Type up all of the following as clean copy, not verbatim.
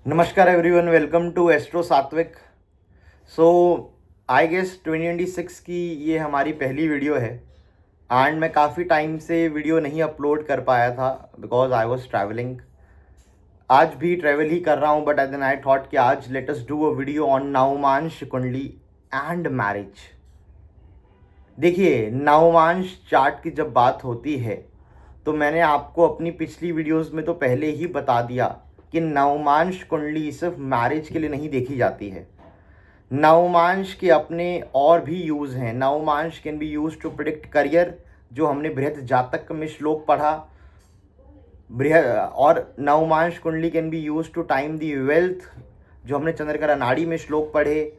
नमस्कार everyone, welcome to astro सात्विक। सो I guess 2026 की ये हमारी पहली वीडियो है एंड मैं काफ़ी टाइम से वीडियो नहीं अपलोड कर पाया था बिकॉज आई वॉज ट्रैवलिंग। आज भी ट्रैवल ही कर रहा हूँ बट देन आई थॉट कि आज let us do a video on navamsha kundli and marriage. देखिए, नवमांश चार्ट की जब बात होती है तो मैंने आपको अपनी पिछली वीडियोस में तो पहले ही बता दिया कि नवमांश कुंडली सिर्फ मैरिज के लिए नहीं देखी जाती है। नवमांश के अपने और भी यूज़ हैं। Navamsha can be use to predict career, जो हमने बृहत जातक में श्लोक पढ़ा। और navamsha kundli can be use to time the wealth, जो हमने चंद्रकला नाड़ी में श्लोक पढ़े।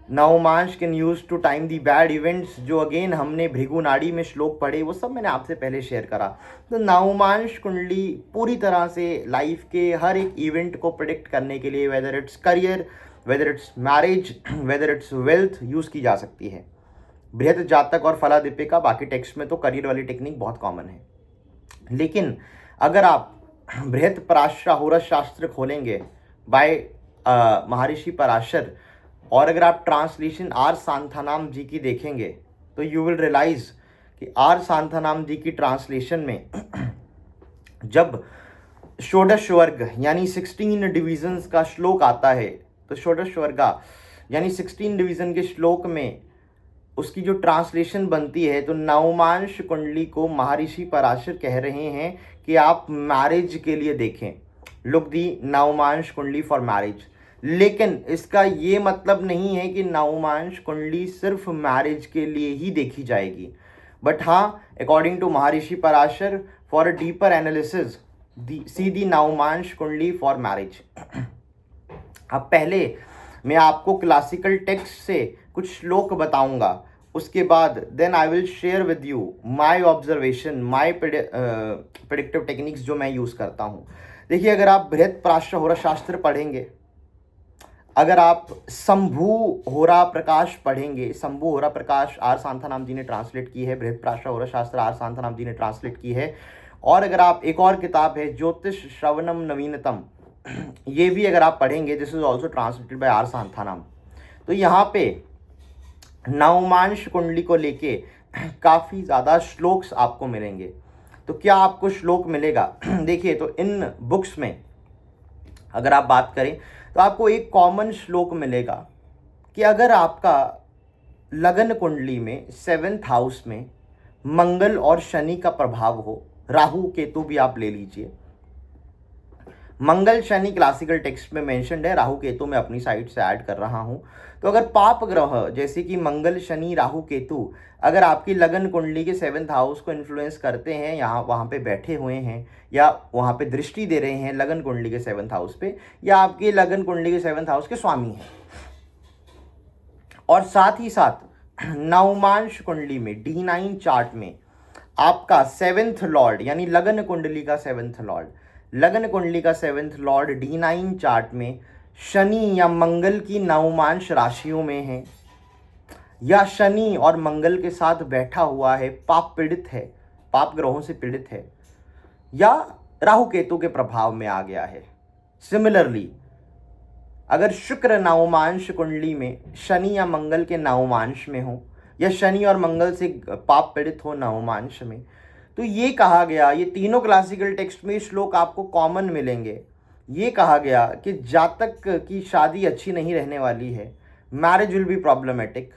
Navamsha can use to time the bad events, जो अगेन हमने भृगु नाड़ी में श्लोक पढ़े, वो सब मैंने आपसे पहले शेयर करा। तो नवमांश कुंडली पूरी तरह से लाइफ के हर एक इवेंट को प्रिडिक्ट करने के लिए, whether it's career, whether it's marriage, whether it's wealth, use की जा सकती है। बृहत जातक और फलादीपिका, बाकी टेक्स्ट में तो करियर वाली टेक्निक बहुत कॉमन है। लेकिन अगर आप बृहत पराशर शास्त्र खोलेंगे बाय महर्षि पराशर, और अगर आप ट्रांसलेशन आर सांथानाम जी की देखेंगे तो यू विल रियलाइज कि आर सांथानाम जी की ट्रांसलेशन में जब षोडश वर्ग यानी 16 डिविजन्स का श्लोक आता है, तो षोडश वर्गा यानी 16 डिवीजन के श्लोक में उसकी जो ट्रांसलेशन बनती है, तो नवमांश कुंडली को महर्षि पराशर कह रहे हैं कि आप मैरिज के लिए देखें, look the navamsha kundli for marriage. लेकिन इसका ये मतलब नहीं है कि नवमांश कुंडली सिर्फ मैरिज के लिए ही देखी जाएगी, बट हाँ, according to Maharshi Parashar, for a deeper analysis see the navamsha kundli for marriage. अब पहले मैं आपको क्लासिकल टेक्स्ट से कुछ श्लोक बताऊंगा, उसके बाद then I will share with you my observation, my predictive techniques जो मैं यूज़ करता हूँ। देखिए, अगर आप बृहत पराशर होरा शास्त्र पढ़ेंगे, अगर आप शंभु होरा प्रकाश पढ़ेंगे, शंभु होरा प्रकाश आर सांथानाम जी ने ट्रांसलेट की है, बृहत पराशर होरा शास्त्र आर सांथानाम जी ने ट्रांसलेट की है। और अगर आप एक और किताब है ज्योतिष श्रवणम नवीनतम, ये भी अगर आप पढ़ेंगे, this is also translated by R Santhanam. तो यहाँ पे नवमांश कुंडली को लेके काफ़ी ज़्यादा श्लोक्स आपको मिलेंगे। तो क्या आपको श्लोक मिलेगा? देखिए, तो इन बुक्स में अगर आप बात करें तो आपको एक कॉमन श्लोक मिलेगा कि अगर आपका लगन कुंडली में 7th हाउस में मंगल और शनि का प्रभाव हो, राहु केतु भी आप ले लीजिए, मंगल शनि क्लासिकल टेक्स्ट में मेंशन्ड है, राहु केतु मैं अपनी साइड से ऐड कर रहा हूं। तो अगर पाप ग्रह जैसे कि मंगल शनि राहु केतु अगर आपकी लगन कुंडली के 7th हाउस को इन्फ्लुएंस करते हैं, यहाँ वहाँ पे बैठे हुए हैं या वहाँ पे दृष्टि दे रहे हैं लगन कुंडली के 7th हाउस पे, या आपकी लगन कुंडली के 7th हाउस के स्वामी हैं, और साथ ही साथ नवमांश कुंडली में D9 चार्ट में आपका 7th लॉर्ड यानी लगन कुंडली का 7th लॉर्ड, लगन कुंडली का 7th लॉर्ड D9 चार्ट में शनि या मंगल की नवमांश राशियों में है, या शनि और मंगल के साथ बैठा हुआ है, पाप पीड़ित है, पाप ग्रहों से पीड़ित है, या राहु केतु के प्रभाव में आ गया है। सिमिलरली अगर शुक्र नवमांश कुंडली में शनि या मंगल के नवमांश में हो, या शनि और मंगल से पाप पीड़ित हो नवमांश में, तो ये कहा गया, ये तीनों क्लासिकल टेक्स्ट में श्लोक आपको कॉमन मिलेंगे। ये कहा गया कि जातक की शादी अच्छी नहीं रहने वाली है, मैरिज विल बी प्रॉब्लमेटिक।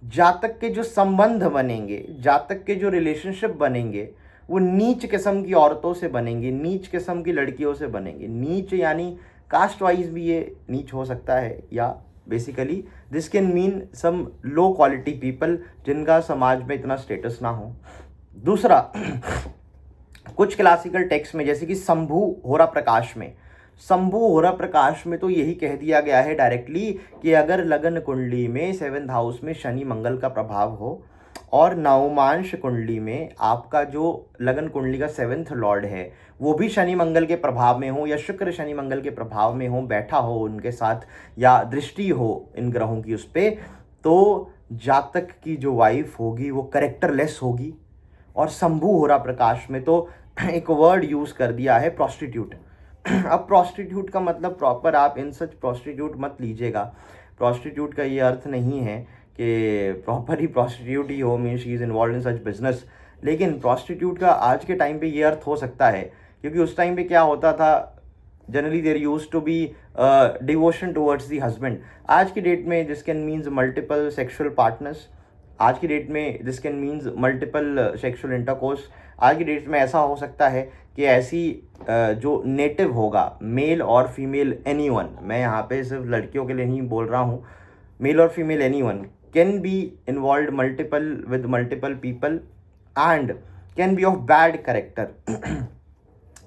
जातक के जो संबंध बनेंगे, जातक के जो रिलेशनशिप बनेंगे, वो नीच किस्म की औरतों से बनेंगे, नीच किस्म की लड़कियों से बनेंगे। नीच यानी कास्ट वाइज भी ये नीच हो सकता है, या basically this can mean some low quality people जिनका समाज में इतना स्टेटस ना हो। दूसरा, कुछ क्लासिकल टेक्स्ट में जैसे कि शंभु होरा प्रकाश में, शंभु होरा प्रकाश में तो यही कह दिया गया है डायरेक्टली कि अगर लगन कुंडली में 7th हाउस में शनि मंगल का प्रभाव हो, और नवमांश कुंडली में आपका जो लगन कुंडली का 7th लॉर्ड है वो भी शनि मंगल के प्रभाव में हो, या शुक्र शनि मंगल के प्रभाव में हो, बैठा हो उनके साथ, या दृष्टि हो इन ग्रहों की उस पर, तो जातक की जो वाइफ होगी वो करेक्टरलेस होगी। और शंभु होरा प्रकाश में तो एक वर्ड यूज़ कर दिया है, प्रॉस्टिट्यूट। अब प्रॉस्टिट्यूट का मतलब प्रॉपर आप इन सच प्रॉस्टिट्यूट मत लीजिएगा। प्रॉस्टिट्यूट का ये अर्थ नहीं है कि प्रॉपर ही प्रॉस्टिट्यूट ही हो, mean she is involve in such business. लेकिन प्रॉस्टिट्यूट का आज के टाइम पे ये अर्थ हो सकता है, क्योंकि उस टाइम पे क्या होता था, generally there use to be devotion towards the husband. आज की डेट में this can means multiple sexual partners, आज की डेट में this can means multiple sexual intercourse. आज की डेट में ऐसा हो सकता है कि ऐसी जो नेटिव होगा, मेल और फीमेल एनीवन, मैं यहाँ पे सिर्फ लड़कियों के लिए नहीं बोल रहा हूँ, मेल और female anyone can be involve multiple with multiple people and can be of bad character,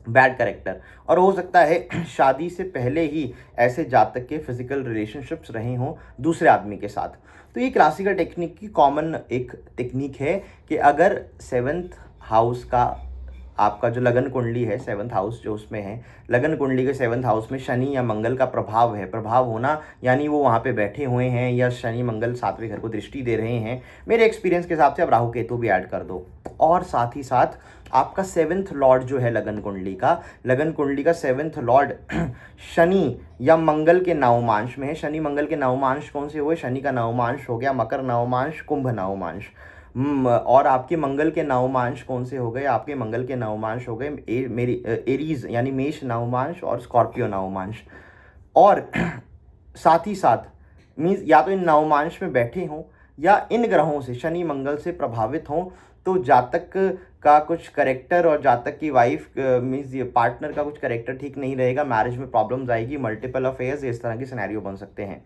bad character. और हो सकता है शादी से पहले ही ऐसे जातक के फिजिकल रिलेशनशिप्स रहे हों दूसरे आदमी के साथ। तो ये क्लासिकल टेक्निक की कॉमन एक टेक्निक है कि अगर सेवन्थ हाउस का आपका जो लगन कुंडली है, सेवन्थ हाउस जो उसमें है, लगन कुंडली के सेवन्थ हाउस में शनि या मंगल का प्रभाव है, प्रभाव होना यानी वो वहाँ पे बैठे हुए हैं या शनि मंगल सातवें घर को दृष्टि दे रहे हैं, मेरे एक्सपीरियंस के हिसाब से अब राहु केतु भी ऐड कर दो। और साथ ही साथ आपका सेवन्थ लॉर्ड जो है लगन कुंडली का सेवन्थ लॉर्ड शनि या मंगल के नवमांश में है। शनि मंगल के नवमांश कौन से हुए? शनि का नवमांश हो गया मकर नवमांश, कुंभ नवमांश। और आपके मंगल के नवमांश कौन से हो गए? आपके मंगल के नवमांश हो गए मेरी एरीज यानी मेष नवमांश और स्कॉर्पियो नवमांश। और साथ ही साथ मीन्स या तो इन नवमांश में बैठे हों या इन ग्रहों से शनि मंगल से प्रभावित हों, तो जातक का कुछ करेक्टर और जातक की वाइफ मीन्स ये पार्टनर का कुछ करेक्टर ठीक नहीं रहेगा, मैरिज में प्रॉब्लम्स आएगी, मल्टीपल अफेयर्स, इस तरह के सिनेरियो बन सकते हैं।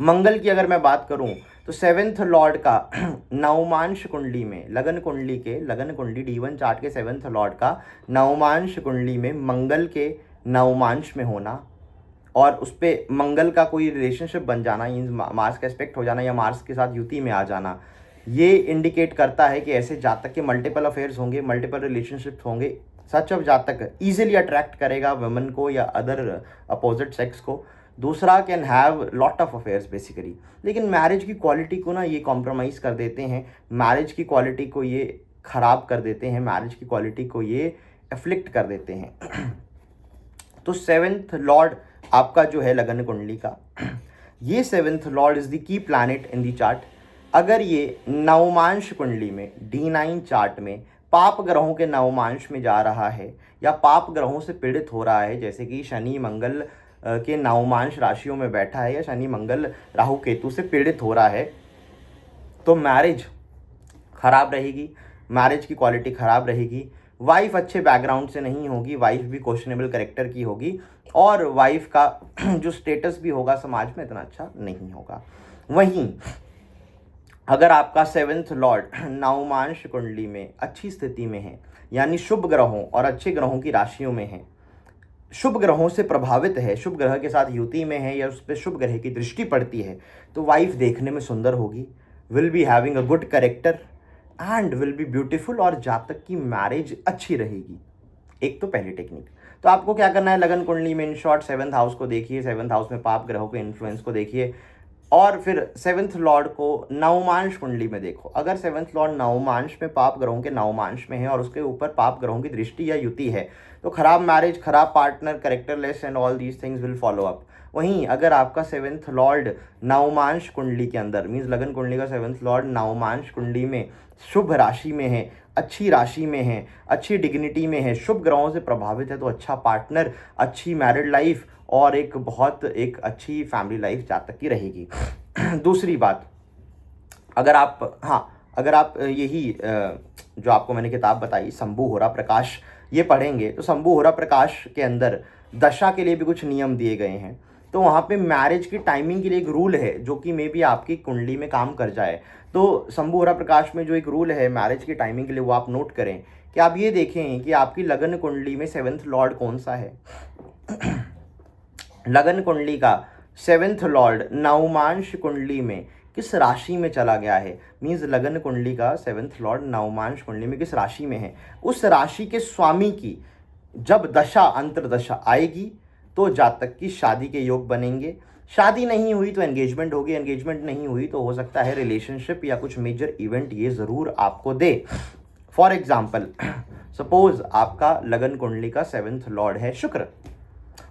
मंगल की अगर मैं बात करूं तो सेवन्थ लॉर्ड का नवमांश कुंडली में, लगन कुंडली D1 चार्ट के सेवन्थ लॉर्ड का नवमांश कुंडली में मंगल के नवमांश में होना और उस पर मंगल का कोई रिलेशनशिप बन जाना, मार्स का एस्पेक्ट हो जाना या मार्स के साथ युति में आ जाना, ये इंडिकेट करता है कि ऐसे जातक के मल्टीपल अफेयर्स होंगे, मल्टीपल रिलेशनशिप्स होंगे। सच ऑफ जातक ईजिली अट्रैक्ट करेगा वुमेन को या अदर अपोजिट सेक्स को। दूसरा can have lot of affairs basically. लेकिन मैरिज की क्वालिटी को ना ये कॉम्प्रोमाइज़ कर देते हैं, मैरिज की क्वालिटी को ये ख़राब कर देते हैं, मैरिज की क्वालिटी को ये अफ्लिक्ट कर देते हैं। तो सेवन्थ लॉर्ड आपका जो है लगन कुंडली का, ये seventh Lord is the key planet in the chart. अगर ये नवमांश कुंडली में D9 चार्ट में पाप ग्रहों के नवमांश में जा रहा है या पाप ग्रहों से पीड़ित हो रहा है, जैसे कि शनि मंगल के नवमांश राशियों में बैठा है या शनि मंगल राहु केतु से पीड़ित हो रहा है, तो मैरिज खराब रहेगी, मैरिज की क्वालिटी खराब रहेगी। वाइफ अच्छे बैकग्राउंड से नहीं होगी, वाइफ भी क्वेश्चनेबल कैरेक्टर की होगी और वाइफ का जो स्टेटस भी होगा समाज में इतना अच्छा नहीं होगा। वहीं अगर आपका सेवन्थ लॉर्ड नवमांश कुंडली में अच्छी स्थिति में है, यानी शुभ ग्रहों और अच्छे ग्रहों की राशियों में है, शुभ ग्रहों से प्रभावित है, शुभ ग्रह के साथ युति में है या उस पर शुभ ग्रह की दृष्टि पड़ती है, तो वाइफ देखने में सुंदर होगी, will be having a good character and will be beautiful, और जातक की मैरिज अच्छी रहेगी। एक तो पहली टेक्निक। तो आपको क्या करना है, लगन कुंडली में इन शॉर्ट सेवन्थ हाउस को देखिए, सेवन्थ हाउस में पाप ग्रहों के इन्फ्लुएंस को देखिए और फिर सेवन्थ लॉर्ड को नवमांश कुंडली में देखो। अगर सेवन्थ लॉर्ड नवमांश में पाप ग्रहों के नवमांश में है और उसके ऊपर पाप ग्रहों की दृष्टि या युति है, तो खराब मैरिज, खराब partner, characterless and all these things will follow up. वहीं अगर आपका सेवन्थ लॉर्ड नवमांश कुंडली के अंदर मीन्स लगन कुंडली का सेवन्थ लॉर्ड नवमांश कुंडली में शुभ राशि में है, अच्छी राशि में है, अच्छी डिग्निटी में है, शुभ ग्रहों से प्रभावित है, तो अच्छा पार्टनर, अच्छी मैरिड लाइफ और एक अच्छी फैमिली लाइफ जातक की रहेगी। दूसरी बात, अगर आप यही जो आपको मैंने किताब बताई शंभु होरा प्रकाश, ये पढ़ेंगे तो शंभु होरा प्रकाश के अंदर दशा के लिए भी कुछ नियम दिए गए हैं। तो वहाँ पे मैरिज की टाइमिंग के लिए एक रूल है जो कि मे बी आपकी कुंडली में काम कर जाए। तो शंभु होरा प्रकाश में जो एक रूल है मैरिज की टाइमिंग के लिए, वो आप नोट करें कि आप ये देखें कि आपकी लगन कुंडली में सेवन्थ लॉर्ड कौन सा है। लगन कुंडली का सेवन्थ लॉर्ड नवमांश कुंडली में किस राशि में चला गया है, मीन्स लगन कुंडली का सेवन्थ लॉर्ड नवमांश कुंडली में किस राशि में है, उस राशि के स्वामी की जब दशा अंतर्दशा आएगी तो जातक की शादी के योग बनेंगे। शादी नहीं हुई तो एंगेजमेंट होगी, एंगेजमेंट नहीं हुई तो हो सकता है रिलेशनशिप या कुछ मेजर इवेंट ये ज़रूर आपको दे। फॉर एग्जाम्पल सपोज आपका लगन कुंडली का 7th लॉर्ड है शुक्र,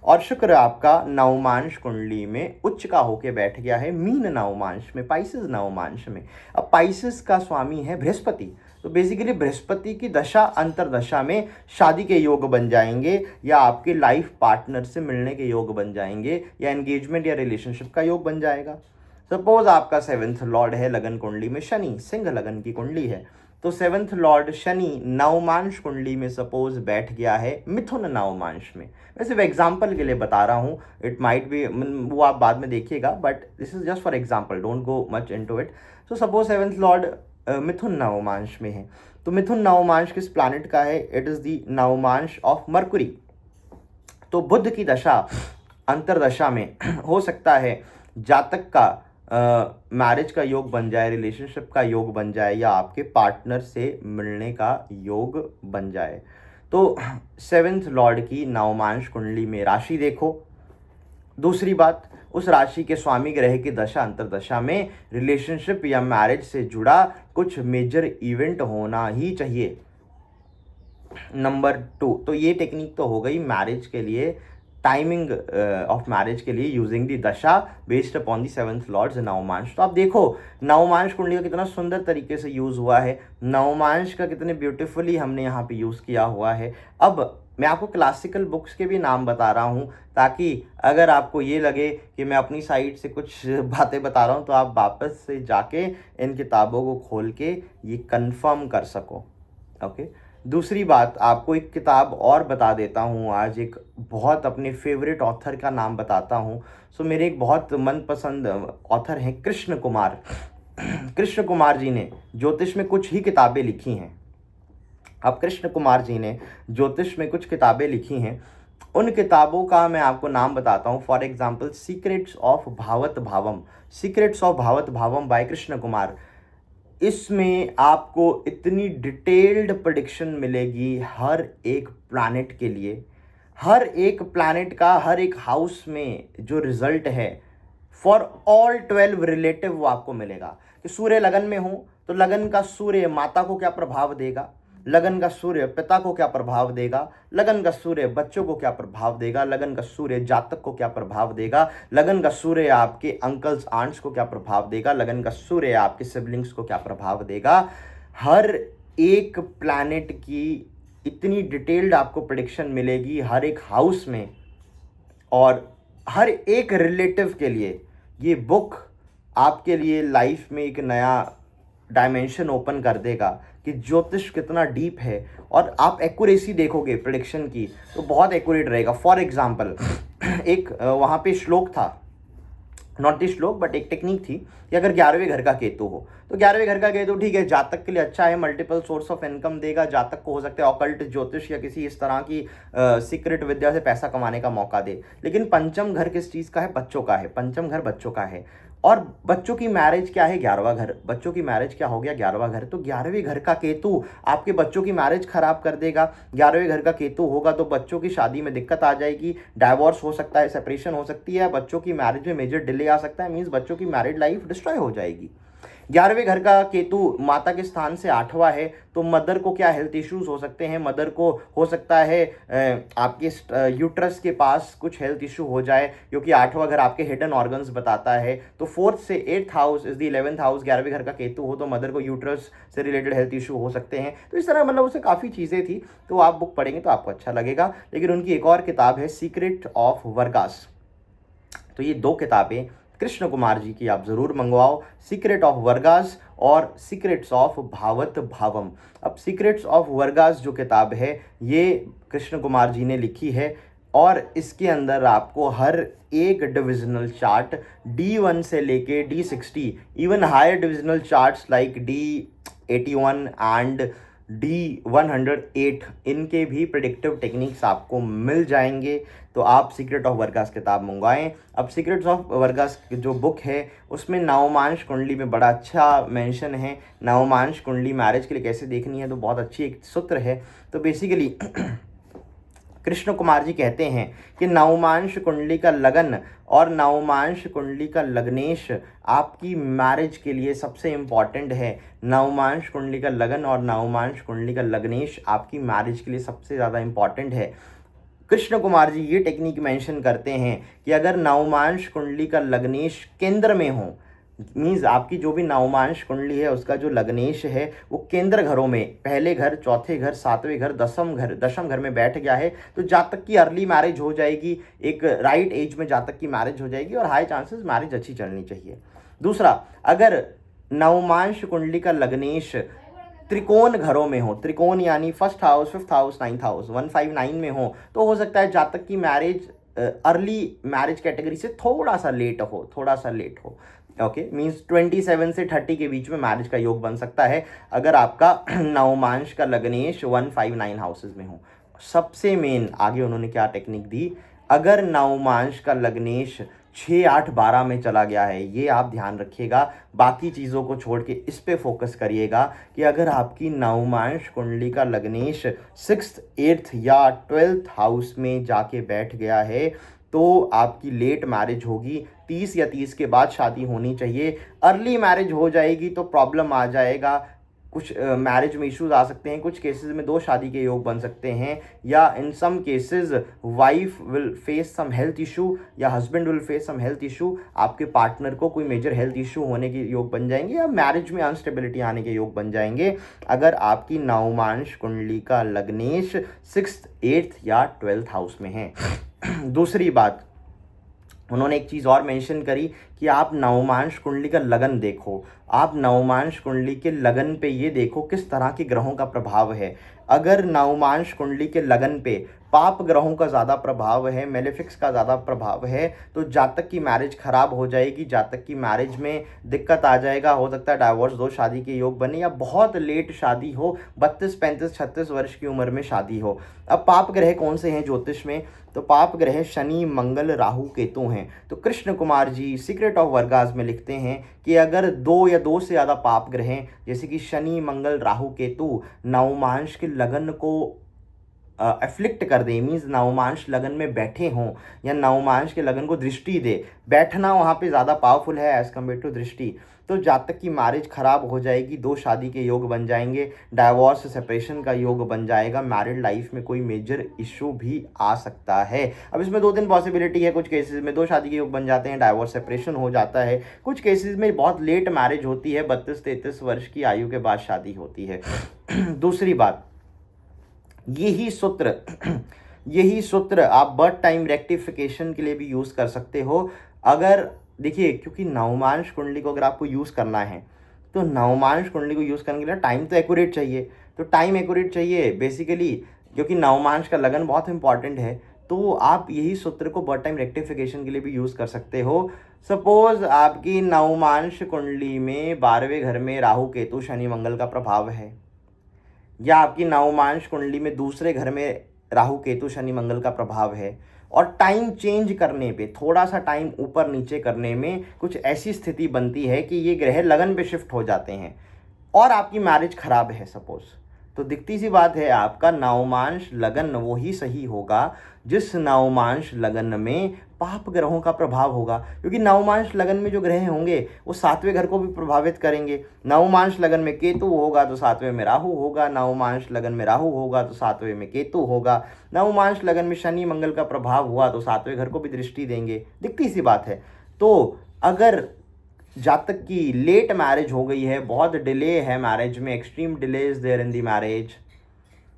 और शुक्र आपका नवमांश कुंडली में उच्च का होके बैठ गया है मीन नवमांश में, पाइसेस नवमांश में। अब पाइसेस का स्वामी है बृहस्पति, तो बेसिकली बृहस्पति की दशा अंतरदशा में शादी के योग बन जाएंगे, या आपके लाइफ पार्टनर से मिलने के योग बन जाएंगे, या एंगेजमेंट या रिलेशनशिप का योग बन जाएगा। सपोज आपका 7th लॉर्ड है लगन कुंडली में शनि, सिंह लगन की कुंडली है, तो 7th लॉर्ड शनि नवमांश कुंडली में सपोज बैठ गया है मिथुन नवमांश में। मैं सिर्फ एग्जाम्पल के लिए बता रहा हूँ, इट माइट बी, वो आप बाद में देखिएगा, but this is just for example, don't go much into it. So suppose 7th lord मिथुन नवमांश में है, तो मिथुन नवमांश किस प्लैनेट का है? It is the navamsha of Mercury. तो बुध की दशा अंतरदशा में हो सकता है जातक का मैरिज का योग बन जाए, रिलेशनशिप का योग बन जाए, या आपके पार्टनर से मिलने का योग बन जाए। तो 7th लॉर्ड की नवमांश कुंडली में राशि देखो। दूसरी बात, उस राशि के स्वामी ग्रह की दशा अंतरदशा में रिलेशनशिप या मैरिज से जुड़ा कुछ मेजर इवेंट होना ही चाहिए। नंबर 2, तो ये टेक्निक तो हो गई मैरिज के लिए, टाइमिंग ऑफ मैरिज के लिए using the dasha based upon the 7th lord's navamsha. तो आप देखो नवमांश कुंडली का कितना सुंदर तरीके से यूज़ हुआ है, नवमांश का कितने ब्यूटीफुली हमने यहाँ पे यूज़ किया हुआ है। अब मैं आपको क्लासिकल बुक्स के भी नाम बता रहा हूँ, ताकि अगर आपको ये लगे कि मैं अपनी साइड से कुछ बातें बता रहा हूँ तो आप वापस से जाके इन किताबों को खोल के ये कंफर्म कर सको। ओके, दूसरी बात, आपको एक किताब और बता देता हूँ आज, एक बहुत अपने फेवरेट ऑथर का नाम बताता हूँ। सो मेरे एक बहुत मनपसंद ऑथर हैं कृष्ण कुमार। कृष्ण कुमार जी ने ज्योतिष में कुछ ही किताबें लिखी हैं। अब कृष्ण कुमार जी ने ज्योतिष में कुछ किताबें लिखी हैं, उन किताबों का मैं आपको नाम बताता हूँ। फॉर एग्जाम्पल सीक्रेट्स ऑफ भावत भावम, सीक्रेट्स ऑफ भावत भावम बाय कृष्ण कुमार। इसमें आपको इतनी डिटेल्ड प्रेडिक्शन मिलेगी हर एक प्लैनेट के लिए, हर एक प्लैनेट का हर एक हाउस में जो रिजल्ट है फॉर ऑल 12 रिलेटिव वो आपको मिलेगा। कि सूर्य लगन में हो तो लगन का सूर्य माता को क्या प्रभाव देगा, लगन का सूर्य पिता को क्या प्रभाव देगा, लगन का सूर्य बच्चों को क्या प्रभाव देगा, लगन का सूर्य जातक को क्या प्रभाव देगा, लगन का सूर्य आपके अंकल्स आंट्स को क्या प्रभाव देगा, लगन का सूर्य आपके सिबलिंग्स को क्या प्रभाव देगा। हर एक प्लैनेट की इतनी डिटेल्ड आपको प्रेडिक्शन मिलेगी हर एक हाउस में, और हर एक रिलेटिव के लिए ये बुक आपके लिए लाइफ में एक नया डायमेंशन ओपन कर देगा कि ज्योतिष कितना डीप है। और आप एक्यूरेसी देखोगे प्रेडिक्शन की तो बहुत एक्यूरेट रहेगा। फॉर एग्जांपल एक वहाँ पे श्लोक था, नॉट दिस श्लोक बट एक टेक्निक थी कि अगर 11वें घर का केतु हो तो 11वें घर का केतु ठीक है जातक के लिए अच्छा है, मल्टीपल सोर्स ऑफ इनकम देगा, जातक को हो सकता है ऑकल्ट ज्योतिष या किसी इस तरह की सीक्रेट विद्या से पैसा कमाने का मौका दे। लेकिन पंचम घर किस चीज़ का है? बच्चों का है। पंचम घर बच्चों का है, और बच्चों की मैरिज क्या है? 11वां घर। बच्चों की मैरिज क्या हो गया? 11वां घर। तो 11वें घर का केतु आपके बच्चों की मैरिज खराब कर देगा। 11वें घर का केतु होगा तो बच्चों की शादी में दिक्कत आ जाएगी, डाइवोर्स हो सकता है, सेपरेशन हो सकती है, बच्चों की मैरिज में मेजर डिले आ सकता है, मीन्स बच्चों की मैरिड लाइफ डिस्ट्रॉय हो जाएगी। 11वें घर का केतु माता के स्थान से 8वां है, तो मदर को क्या हेल्थ इश्यूज हो सकते हैं? मदर को हो सकता है आपके यूट्रस के पास कुछ हेल्थ इशू हो जाए, क्योंकि 8वां घर आपके हिडन ऑर्गन्स बताता है। तो 4th से 8th house is the 11th house. 11वें घर का केतु हो तो मदर को यूट्रस से रिलेटेड हेल्थ इशू हो सकते हैं। तो इस तरह मतलब उससे काफ़ी चीज़ें थी, तो आप बुक पढ़ेंगे तो आपको अच्छा लगेगा। लेकिन उनकी एक और किताब है सीक्रेट ऑफ वर्गास। तो ये दो किताबें कृष्ण कुमार जी की आप ज़रूर मंगवाओ, सीक्रेट ऑफ वर्गास और सीक्रेट्स ऑफ भावत भावम। अब सीक्रेट्स ऑफ वर्गास जो किताब है ये कृष्ण कुमार जी ने लिखी है, और इसके अंदर आपको हर एक डिविजनल चार्ट D1 से लेके D60, even higher divisional charts like D81 and D108, इनके भी प्रेडिक्टिव टेक्निक्स आपको मिल जाएंगे। तो आप सीक्रेट ऑफ वर्गास किताब मंगवाएं। अब सीक्रेट्स ऑफ वर्गास जो बुक है उसमें नवमांश कुंडली में बड़ा अच्छा मेंशन है। नवमांश कुंडली मैरिज के लिए कैसे देखनी है, तो बहुत अच्छी एक सूत्र है। तो बेसिकली कृष्ण कुमार जी कहते हैं कि नवमांश कुंडली का लगन और नवमांश कुंडली का लग्नेश आपकी मैरिज के लिए सबसे इम्पॉर्टेंट है। नवमांश कुंडली का लगन और नवमांश कुंडली का लग्नेश आपकी मैरिज के लिए सबसे ज़्यादा इम्पॉर्टेंट है। कृष्ण कुमार जी ये टेक्निक मेंशन करते हैं कि अगर नवमांश कुंडली का लग्नेश केंद्र में हो, मीन्स आपकी जो भी नवमांश कुंडली है उसका जो लग्नेश है वो केंद्र घरों में, पहले घर, चौथे घर, सातवें घर, दशम घर में बैठ गया है, तो जातक की अर्ली मैरिज हो जाएगी, एक राइट एज में जातक की मैरिज हो जाएगी और हाई चांसेस मैरिज अच्छी चलनी चाहिए। दूसरा, अगर नवमांश कुंडली का लग्नेश त्रिकोण घरों में हो, त्रिकोण यानी first house, fifth house, ninth house, 159 में हो, तो हो सकता है जातक की मैरिज अर्ली मैरिज कैटेगरी से थोड़ा सा लेट हो। ओके, मीन्स 27 से 30 के बीच में मैरिज का योग बन सकता है अगर आपका नवमांश का लग्नेश 159 हाउसेज में हो। सबसे मेन आगे उन्होंने क्या टेक्निक दी, अगर नवमांश का लग्नेश 6, 8, 12 में चला गया है, ये आप ध्यान रखिएगा, बाकी चीज़ों को छोड़ के इस पे फोकस करिएगा कि अगर आपकी नवमांश कुंडली का लग्नेश 6th, 8th या 12th हाउस में जाके बैठ गया है तो आपकी लेट मैरिज होगी। 30 या 30 के बाद शादी होनी चाहिए। अर्ली मैरिज हो जाएगी तो प्रॉब्लम आ जाएगा, कुछ मैरिज में इश्यूज आ सकते हैं, कुछ केसेस में 2 शादी के योग बन सकते हैं, या in some cases wife will face some health issue या husband will face some health issue, आपके पार्टनर को कोई मेजर हेल्थ इशू होने के योग बन जाएंगे या मैरिज में अनस्टेबिलिटी आने के योग बन जाएंगे अगर आपकी नवमांश कुंडली का लग्नेश 6th, 8th या 12th हाउस में है। दूसरी बात, उन्होंने एक चीज़ और मेंशन करी कि आप नवमांश कुंडली का लगन देखो। आप नवमांश कुंडली के लगन पे ये देखो किस तरह के ग्रहों का प्रभाव है। अगर नवमांश कुंडली के लगन पे पाप ग्रहों का ज़्यादा प्रभाव है, मेलेफिक्स का ज़्यादा प्रभाव है, तो जातक की मैरिज खराब हो जाएगी, जातक की मैरिज में दिक्कत आ जाएगा, हो सकता है डाइवोर्स, 2 शादी के योग बने या बहुत लेट शादी हो, 32, 35, 36 वर्ष की उम्र में शादी हो। अब पाप ग्रह कौन से हैं ज्योतिष में, तो पाप ग्रह शनि, मंगल, राहु, केतु हैं। तो Krishna Kumar ji secret of Vargas में लिखते हैं कि अगर 2 या 2 से ज़्यादा पाप ग्रह जैसे कि शनि, मंगल, राहु, केतु नवमांश के लगन को एफ्लिक्ट कर दे, मीन्स नवमांश लगन में बैठे हों या नवमांश के लगन को दृष्टि दे, बैठना वहाँ पे ज़्यादा पावरफुल है एज़ कम्पेयर टू दृष्टि, तो जातक की मैरिज खराब हो जाएगी, 2 शादी के योग बन जाएंगे, डाइवोर्स सेपरेशन का योग बन जाएगा, मैरिड लाइफ में कोई मेजर इशू भी आ सकता है। अब इसमें 2-3 पॉसिबिलिटी है, कुछ केसेस में 2 शादी के योग बन जाते हैं, डाइवोर्स सेपरेशन हो जाता है, कुछ केसेस में बहुत लेट मैरिज होती है, 32-33 वर्ष की आयु के बाद शादी होती है। दूसरी बात, यही सूत्र आप बर्थ टाइम रेक्टिफिकेशन के लिए भी यूज़ कर सकते हो। अगर देखिए, क्योंकि नवमांश कुंडली को अगर आपको यूज़ करना है तो नवमांश कुंडली को यूज़ करने के लिए टाइम तो एक्यूरेट चाहिए, तो टाइम एक्यूरेट चाहिए बेसिकली, क्योंकि नवमांश का लगन बहुत इंपॉर्टेंट है, तो आप यही सूत्र को बर्थ टाइम रेक्टिफिकेशन के लिए भी यूज़ कर सकते हो। सपोज आपकी नवमांश कुंडली में 12वें घर में राहु, केतु, शनि, मंगल का प्रभाव है, या आपकी नवमांश कुंडली में दूसरे घर में राहु, केतु, शनि, मंगल का प्रभाव है, और टाइम चेंज करने पे, थोड़ा सा टाइम ऊपर नीचे करने में कुछ ऐसी स्थिति बनती है कि ये ग्रह लगन पे शिफ्ट हो जाते हैं और आपकी मैरिज खराब है सपोज, तो दिखती सी बात है आपका नवमांश लगन वो ही सही होगा जिस नवमांश लगन में पाप ग्रहों का प्रभाव होगा, क्योंकि नवमांश लगन में जो ग्रह होंगे वो 7वें घर को भी प्रभावित करेंगे। नवमांश लगन में केतु होगा तो 7वें में राहु होगा, नवमांश लगन में राहु होगा तो 7वें में केतु होगा, नवमांश लगन में शनि, मंगल का प्रभाव हुआ तो 7वें घर को भी दृष्टि देंगे, दिखती सी बात है। तो अगर जातक की लेट मैरिज हो गई है, बहुत डिले है मैरिज में, extreme delay is there in the marriage,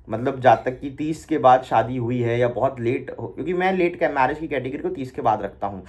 मतलब जातक की 30 के बाद शादी हुई है या बहुत लेट, क्योंकि मैं लेट मैरिज की कैटेगरी को 30 के बाद रखता हूँ,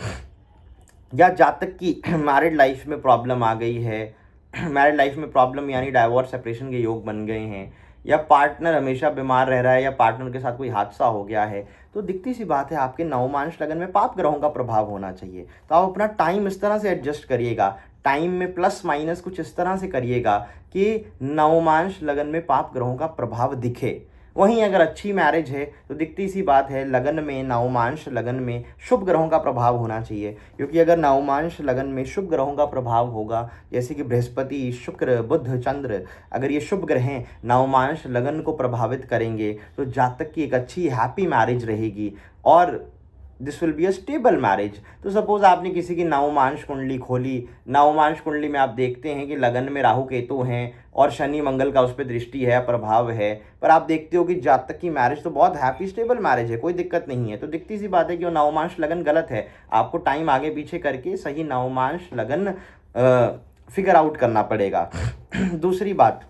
या जातक की मैरिड लाइफ में प्रॉब्लम आ गई है, मैरिड लाइफ में प्रॉब्लम यानी डाइवोर्स सेपरेशन के योग बन गए हैं, या पार्टनर हमेशा बीमार रह रहा है, या पार्टनर के साथ कोई हादसा हो गया है, तो दिखती सी बात है आपके नवमांश लगन में पाप ग्रहों का प्रभाव होना चाहिए। तो आप अपना टाइम इस तरह से एडजस्ट करिएगा, टाइम में प्लस माइनस कुछ इस तरह से करिएगा कि नवमांश लगन में पाप ग्रहों का प्रभाव दिखे। वहीं अगर अच्छी मैरिज है तो दिखती सी बात है लगन में, नवमांश लगन में शुभ ग्रहों का प्रभाव होना चाहिए, क्योंकि अगर नवमांश लगन में शुभ ग्रहों का प्रभाव होगा, जैसे कि बृहस्पति, शुक्र, बुध, चंद्र, अगर ये शुभ ग्रह नवमांश लगन को प्रभावित करेंगे तो जातक की एक अच्छी हैप्पी मैरिज रहेगी और this will be a stable marriage. तो सपोज आपने किसी की नवमांश कुंडली खोली, नवमांश कुंडली में आप देखते हैं कि लगन में राहु केतु हैं और शनि मंगल का उस पर दृष्टि है, प्रभाव है, पर आप देखते हो कि जातक की मैरिज तो बहुत हैप्पी स्टेबल मैरिज है, कोई दिक्कत नहीं है, तो दिखती सी बात है कि वो नवमांश लगन गलत है। आपको टाइम आगे पीछे करके सही नवमांश लगन फिगर आउट करना पड़ेगा। दूसरी बात,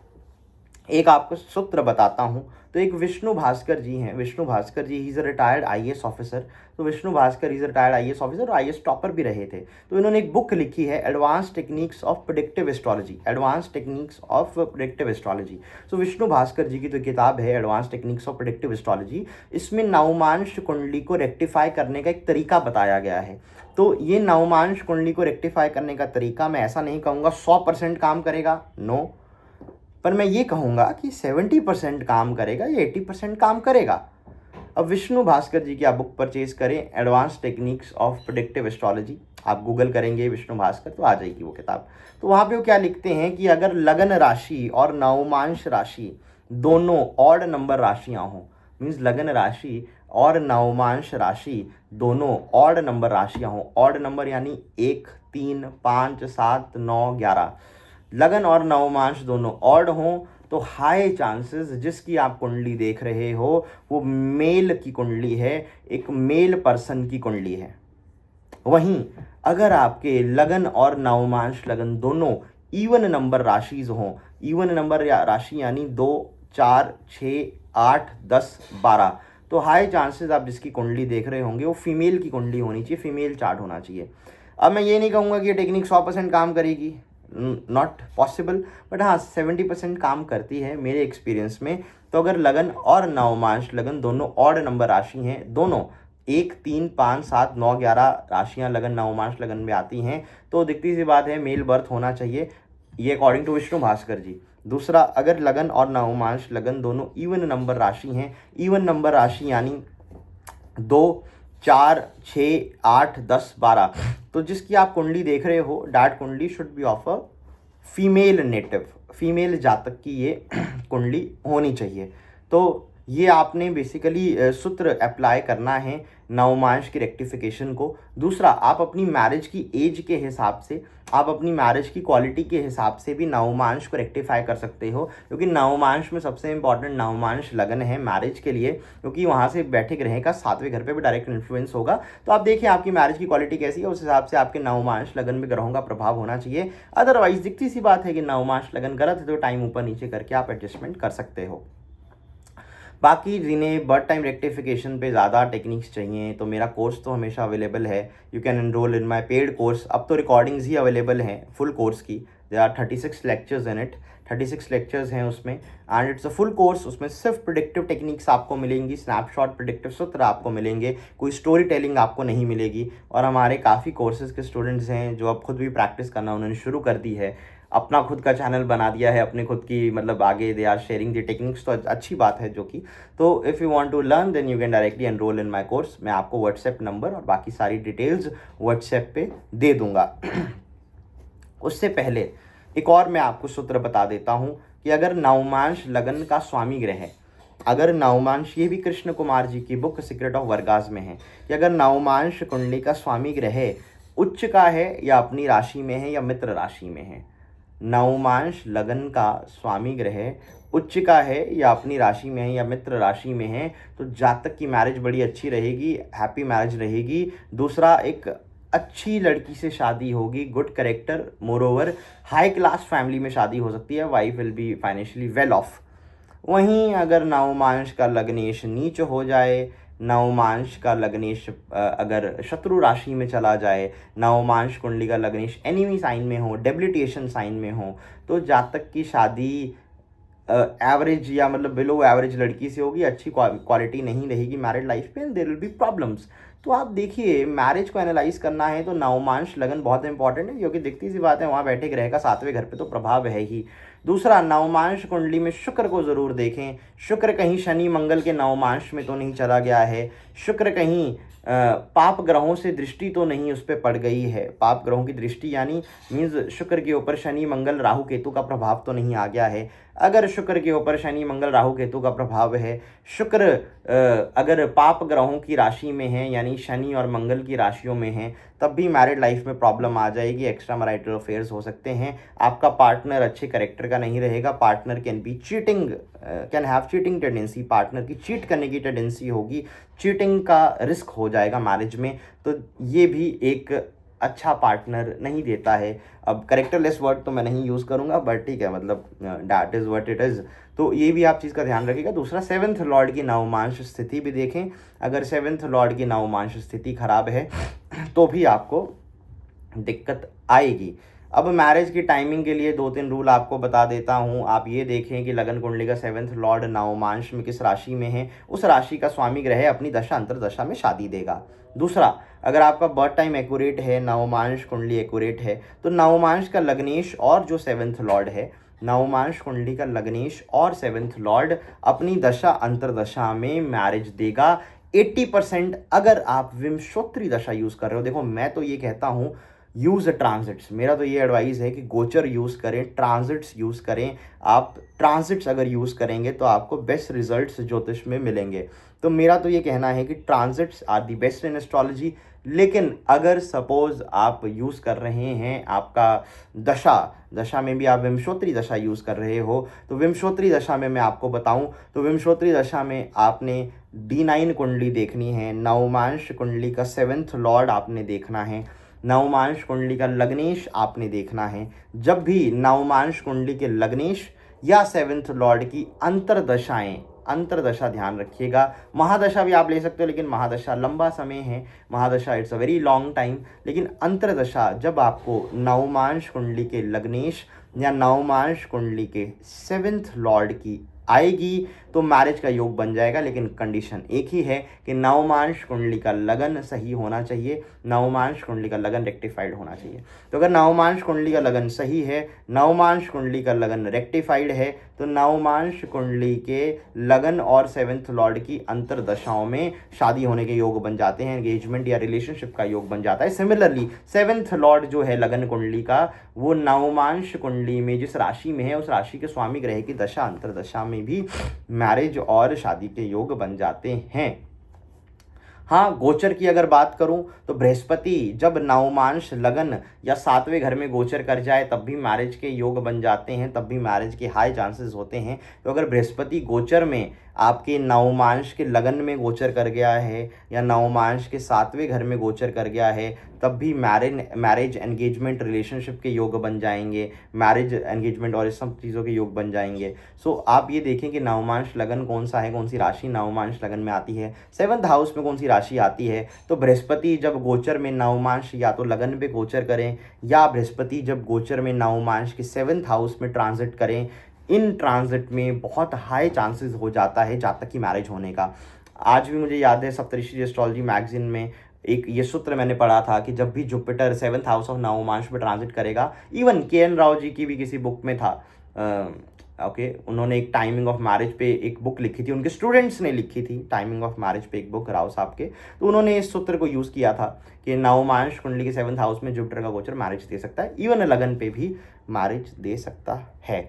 एक आपको सूत्र बताता हूँ। तो एक विष्णु भास्कर जी हैं, Vishnu Bhaskar ji, he is a retired IAS officer. तो Vishnu Bhaskar is retired IAS officer और आईएएस टॉपर भी रहे थे। तो इन्होंने एक बुक लिखी है, advance techniques of predictive astrology, advance techniques of predictive astrology. तो विष्णु भास्कर जी की तो किताब है advance techniques of predictive astrology. इसमें नवमांश कुंडली को रेक्टिफाई करने का एक तरीका बताया गया है। तो ये नवमांश कुंडली को रेक्टिफाई करने का तरीका, मैं ऐसा नहीं कहूँगा 100% काम करेगा, नो, पर मैं ये कहूँगा कि 70% काम करेगा या 80% काम करेगा। अब विष्णु भास्कर जी की आप बुक परचेज करें, advance techniques of predictive astrology, आप गूगल करेंगे विष्णु भास्कर तो आ जाएगी वो किताब। तो वहाँ पे वो क्या लिखते हैं कि अगर लगन राशि और नवमांश राशि दोनों ऑड नंबर राशियाँ हों, मीन्स लगन राशि और नवमांश राशि दोनों ऑड नंबर राशियाँ हों, ऑड नंबर यानी 1, 3, 5, 7, 9, 11, लगन और नवमांश दोनों ऑड हों तो हाई चांसेस जिसकी आप कुंडली देख रहे हो वो मेल की कुंडली है, एक मेल पर्सन की कुंडली है। वहीं अगर आपके लगन और नवमांश लगन दोनों इवन नंबर राशिज हों, इवन नंबर राशि यानी 2, 4, 6, 8, 10, 12, तो हाई चांसेस आप जिसकी कुंडली देख रहे होंगे वो फीमेल की कुंडली होनी चाहिए, फीमेल चार्ट होना चाहिए। अब मैं ये नहीं कहूँगा कि ये टेक्निक 100% काम करेगी, नॉट पॉसिबल, बट हाँ 70% काम करती है मेरे एक्सपीरियंस में। तो अगर लगन और नवमांश लगन दोनों ऑड नंबर राशि हैं, दोनों 1, 3, 5, 7, 9, 11 राशियाँ लगन नवमांश लगन में आती हैं, तो दिखती सी बात है मेल बर्थ होना चाहिए, ये अकॉर्डिंग टू विष्णु भास्कर जी। दूसरा, अगर लगन और नवमांश लगन दोनों इवन नंबर राशि हैं, इवन नंबर राशि यानी 2, 4, 6, 8, 10, 12, तो जिसकी आप कुंडली देख रहे हो डैट कुंडली should be of a female native, female जातक की ये कुंडली होनी चाहिए। तो ये आपने बेसिकली सूत्र अप्लाई करना है नवमांश की रेक्टिफिकेशन को। दूसरा, आप अपनी मैरिज की एज के हिसाब से, आप अपनी मैरिज की क्वालिटी के हिसाब से भी नवमांश को रेक्टिफाई कर सकते हो, क्योंकि नवमांश में सबसे इंपॉर्टेंट नवमांश लगन है मैरिज के लिए, क्योंकि वहाँ से बैठे ग्रह का 7वें घर पे भी डायरेक्ट इन्फ्लुएंस होगा। तो आप देखिए आपकी मैरिज की क्वालिटी कैसी है, उस हिसाब से आपके नवमांश लगन में ग्रहों का प्रभाव होना चाहिए। अदरवाइज दिखती सी बात है कि नवमांश लगन गलत है तो टाइम ऊपर नीचे करके आप एडजस्टमेंट कर सकते हो। बाकी जिन्हें बर्थ टाइम रेक्टिफिकेशन पे ज़्यादा टेक्निक्स चाहिए तो मेरा कोर्स तो हमेशा अवेलेबल है, you can enroll in my paid course. अब तो रिकॉर्डिंग्स ही अवेलेबल हैं फुल कोर्स की, there are 36 lectures in it, 36 lectures हैं उसमें and it's a full course. उसमें सिर्फ प्रेडिक्टिव टेक्निक्स आपको मिलेंगी, स्नैपशॉट प्रेडिक्टिव सूत्र आपको मिलेंगे, कोई स्टोरी टेलिंग आपको नहीं मिलेगी। और हमारे काफ़ी कोर्सेज के स्टूडेंट्स हैं जो अब खुद भी प्रैक्टिस करना उन्होंने शुरू कर दी है, अपना खुद का चैनल बना दिया है, अपने खुद की मतलब आगे they are sharing the techniques, तो अच्छी बात है जो कि। तो if you want to learn then you can directly enroll in my course. मैं आपको व्हाट्सएप नंबर और बाकी सारी डिटेल्स व्हाट्सएप पे दे दूंगा। उससे पहले एक और मैं आपको सूत्र बता देता हूँ कि अगर नवमांश लगन का स्वामी ग्रह है, अगर नवमांश, ये भी कृष्ण कुमार जी की बुक सीक्रेट ऑफ वर्गास में है, कि अगर नवमांश कुंडली का स्वामी ग्रह उच्च का है या अपनी राशि में है या मित्र राशि में है, नवमांश लगन का स्वामी ग्रह उच्च का है या अपनी राशि में है या मित्र राशि में है, तो जातक की मैरिज बड़ी अच्छी रहेगी, हैप्पी मैरिज रहेगी। दूसरा, एक अच्छी लड़की से शादी होगी, good character, moreover high class family में शादी हो सकती है, wife will be financially well of. वहीं अगर नवमांश का लग्नेश नीच हो जाए, नवमांश का लग्नेश अगर शत्रु राशि में चला जाए, नवमांश कुंडली का लग्नेश एनिमी साइन में हो, डेबिलिटेशन साइन में हो, तो जातक की शादी एवरेज या मतलब बिलो एवरेज लड़की से होगी, अच्छी क्वालिटी नहीं रहेगी मैरिड लाइफ पे, देयर विल बी प्रॉब्लम्स। तो आप देखिए मैरिज को एनालाइज करना है तो नवमांश लगन बहुत इंपॉर्टेंट है, क्योंकि दिखती सी बात है वहाँ बैठे ग्रह का 7वें घर पे तो प्रभाव है ही। दूसरा, नवमांश कुंडली में शुक्र को ज़रूर देखें। शुक्र कहीं शनि मंगल के नवमांश में तो नहीं चला गया है, शुक्र कहीं पाप ग्रहों से दृष्टि तो नहीं उस पर पड़ गई है। पाप ग्रहों की दृष्टि यानी मीन्स शुक्र के ऊपर शनि मंगल राहु केतु का प्रभाव तो नहीं आ गया है। अगर शुक्र के ऊपर शनि मंगल राहु केतु का प्रभाव है, शुक्र अगर पाप ग्रहों की राशि में है यानी शनि और मंगल की राशियों में है, तब भी मैरिड लाइफ में प्रॉब्लम आ जाएगी, एक्स्ट्रा मैरिटल अफेयर्स हो सकते हैं। आपका पार्टनर अच्छे कैरेक्टर का नहीं रहेगा, partner can be cheating, can have cheating tendency, partner की चीट करने की टेंडेंसी होगी, चीटिंग का रिस्क हो जाएगा मैरिज में। तो ये भी एक अच्छा पार्टनर नहीं देता है। अब करेक्टरलेस वर्ड तो मैं नहीं यूज़ करूँगा, बट ठीक है, मतलब that is what it is. तो ये भी आप चीज़ का ध्यान रखिएगा। दूसरा, सेवन्थ लॉर्ड की नवमांश स्थिति भी देखें। अगर सेवन्थ लॉर्ड की नवमांश स्थिति खराब है तो भी आपको दिक्कत आएगी। अब मैरिज की टाइमिंग के लिए 2-3 रूल आपको बता देता हूँ। आप ये देखें कि लगन कुंडली का सेवन्थ लॉर्ड नवमांश में किस राशि में है, उस राशि का स्वामी ग्रह अपनी दशा अंतरदशा में शादी देगा। दूसरा, अगर आपका बर्थ टाइम एक्यूरेट है, नवमांश कुंडली एक्यूरेट है, तो नवमांश का लग्नेश और जो सेवन्थ लॉर्ड है, नवमांश कुंडली का लग्नेश और सेवन्थ लॉर्ड अपनी दशा अंतरदशा में मैरिज देगा 80%। अगर आप विंशोत्तरी दशा यूज़ कर रहे हो, देखो मैं तो ये कहता हूँ यूज़ ट्रांजिट्स, मेरा तो ये एडवाइस है कि गोचर यूज़ करें, ट्रांजिट्स यूज़ करें। आप ट्रांजिट्स अगर यूज़ करेंगे तो आपको बेस्ट रिजल्ट्स ज्योतिष में मिलेंगे। तो मेरा तो ये कहना है कि transits are the best in astrology. लेकिन अगर सपोज़ आप यूज़ कर रहे हैं, आपका दशा में भी आप विंशोत्तरी दशा यूज़ कर रहे हो, तो विंशोत्तरी दशा में मैं आपको बताऊं तो विंशोत्तरी दशा में आपने D9 कुंडली देखनी है, नवमांश कुंडली का सेवन्थ लॉर्ड आपने देखना है, नवमांश कुंडली का लग्नेश आपने देखना है। जब भी नवमांश कुंडली के लग्नेश या सेवन्थ लॉर्ड की अंतरदशा ध्यान रखिएगा। महादशा भी आप ले सकते हो, लेकिन महादशा लंबा समय है, mahadasha it's a very long time. लेकिन अंतरदशा जब आपको नवमांश कुंडली के लग्नेश या नवमांश कुंडली के सेवन्थ लॉर्ड की आएगी तो मैरिज का योग बन जाएगा। लेकिन कंडीशन एक ही है कि नवमांश कुंडली का लगन सही होना चाहिए, नवमांश कुंडली का लगन रेक्टिफाइड होना चाहिए। तो अगर नवमांश कुंडली का लगन सही है, नवमांश कुंडली का लगन रेक्टिफाइड है, तो नवमांश कुंडली के लगन और सेवन्थ लॉर्ड की अंतरदशाओं में शादी होने के योग बन जाते हैं, एंगेजमेंट या रिलेशनशिप का योग बन जाता है। सिमिलरली सेवन्थ लॉर्ड जो है लगन कुंडली का, वो नवमांश कुंडली में जिस राशि में है, उस राशि के स्वामी ग्रह की दशा अंतरदशा में भी मैरिज और शादी के योग बन जाते हैं। हाँ, गोचर की अगर बात करूं तो बृहस्पति जब नवमांश लगन या 7वें घर में गोचर कर जाए तब भी मैरिज के योग बन जाते हैं, तब भी मैरिज के हाई चांसेस होते हैं। तो अगर बृहस्पति गोचर में आपके नवमांश के लगन में गोचर कर गया है या नवमांश के 7वें घर में गोचर कर गया है, तब भी मैरिज एंगेजमेंट रिलेशनशिप के योग बन जाएंगे, मैरिज एंगेजमेंट और इस सब चीज़ों के योग बन जाएंगे। सो आप ये देखें कि नवमांश लगन कौन सा है, कौन सी राशि नवमांश लगन में आती है, सेवन्थ हाउस में कौन सी राशि आती है। तो बृहस्पति जब गोचर में नवमांश या तो लगन पे गोचर करें, या बृहस्पति जब गोचर में नवमांश के सेवन्थ हाउस में ट्रांजिट करें, इन ट्रांजिट में बहुत हाई चांसेस हो जाता है जातक की मैरिज होने का। आज भी मुझे याद है सप्तऋषि एस्ट्रोलॉजी मैगजीन में एक ये सूत्र मैंने पढ़ा था कि जब भी जुपिटर सेवन्थ हाउस ऑफ नवमांश में ट्रांजिट करेगा, इवन KN राव जी की भी किसी बुक में था, उन्होंने एक टाइमिंग ऑफ मैरिज पे एक बुक लिखी थी, उनके स्टूडेंट्स ने लिखी थी टाइमिंग ऑफ मैरिज पे एक बुक राव साहब के। तो उन्होंने इस सूत्र को यूज़ किया था कि नवमांश कुंडली के सेवन्थ हाउस में जुपिटर का गोचर मैरिज दे सकता है, इवन लगन पे भी मैरिज दे सकता है।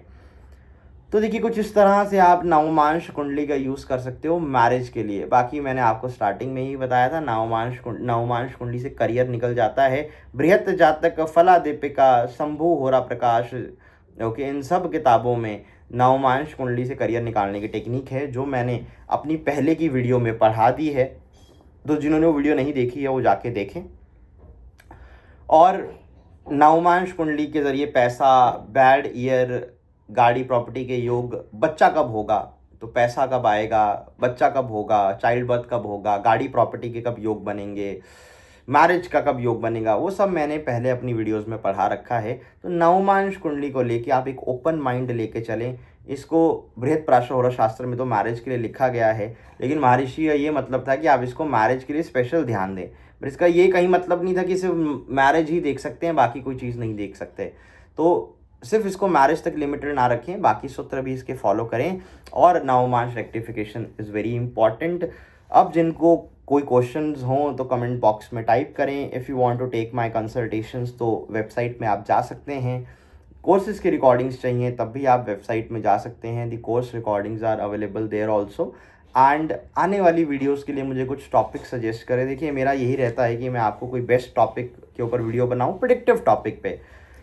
तो देखिए कुछ इस तरह से आप नवमांश कुंडली का यूज़ कर सकते हो मैरिज के लिए। बाकी मैंने आपको स्टार्टिंग में ही बताया था, नवमांश कुंडली से करियर निकल जाता है। बृहत जातक, फला दीपिका, शंभु होरा प्रकाश, इन सब किताबों में नवमांश कुंडली से करियर निकालने की टेक्निक है, जो मैंने अपनी पहले की वीडियो में पढ़ा दी है। तो जिन्होंने वो वीडियो नहीं देखी है वो जाके देखें। और नवमांश कुंडली के ज़रिए पैसा, बैड ईयर, गाड़ी प्रॉपर्टी के योग, बच्चा कब होगा तो पैसा कब आएगा, बच्चा कब होगा, चाइल्ड बर्थ कब होगा, गाड़ी प्रॉपर्टी के कब योग बनेंगे, मैरिज का कब योग बनेगा, वो सब मैंने पहले अपनी वीडियोस में पढ़ा रखा है। तो नवमांश कुंडली को लेके आप एक ओपन माइंड लेके चलें। इसको बृहत प्राशर शास्त्र में तो मैरिज के लिए लिखा गया है, लेकिन महर्षि का ये मतलब था कि आप इसको मैरिज के लिए स्पेशल ध्यान दें। पर इसका ये कहीं मतलब नहीं था कि सिर्फ मैरिज ही देख सकते हैं, बाकी कोई चीज़ नहीं देख सकते। तो सिर्फ इसको मैरिज तक लिमिटेड ना रखें, बाकी सूत्र भी इसके फॉलो करें। और Navamsa rectification is very important. अब जिनको कोई क्वेश्चंस हों तो कमेंट बॉक्स में टाइप करें। If you want to take my consultations तो वेबसाइट में आप जा सकते हैं। कोर्सेज़ की रिकॉर्डिंग्स चाहिए तब भी आप वेबसाइट में जा सकते हैं। The course recordings are available there also. And आने वाली वीडियोस के लिए मुझे कुछ टॉपिक सजेस्ट करें। देखिए मेरा यही रहता है कि मैं आपको कोई बेस्ट टॉपिक के ऊपर वीडियो बनाऊं, प्रेडिक्टिव टॉपिक पे,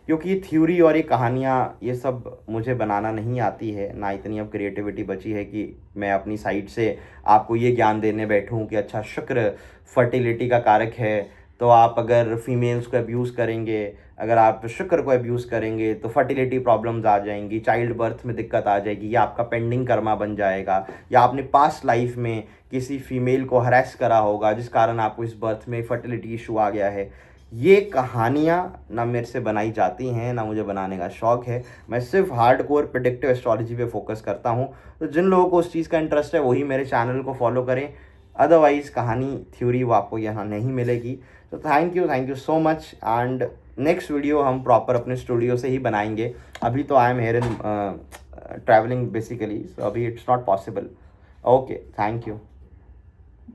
क्योंकि ये थ्योरी और ये कहानियाँ ये सब मुझे बनाना नहीं आती है, ना इतनी अब क्रिएटिविटी बची है कि मैं अपनी साइड से आपको ये ज्ञान देने बैठूं कि अच्छा शुक्र फर्टिलिटी का कारक है, तो आप अगर फीमेल्स को अब्यूज़ करेंगे, अगर आप शुक्र को अब्यूज़ करेंगे तो फर्टिलिटी प्रॉब्लम्स आ जाएंगी, चाइल्ड बर्थ में दिक्कत आ जाएगी, या आपका पेंडिंग कर्मा बन जाएगा, या आपने पास्ट लाइफ में किसी फीमेल को हरेस करा होगा जिस कारण आपको इस बर्थ में फर्टिलिटी इशू आ गया है। ये कहानियाँ ना मेरे से बनाई जाती हैं, ना मुझे बनाने का शौक़ है। मैं सिर्फ हार्डकोर प्रेडिक्टिव एस्ट्रोलॉजी पे फोकस करता हूँ। तो जिन लोगों को उस चीज़ का इंटरेस्ट है वही मेरे चैनल को फॉलो करें, अदरवाइज़ कहानी थ्योरी वो आपको यहाँ नहीं मिलेगी। तो thank you so much. And next video हम प्रॉपर अपने स्टूडियो से ही बनाएंगे। अभी तो I am here in travelling basically, so अभी it's not possible. Okay, thank you.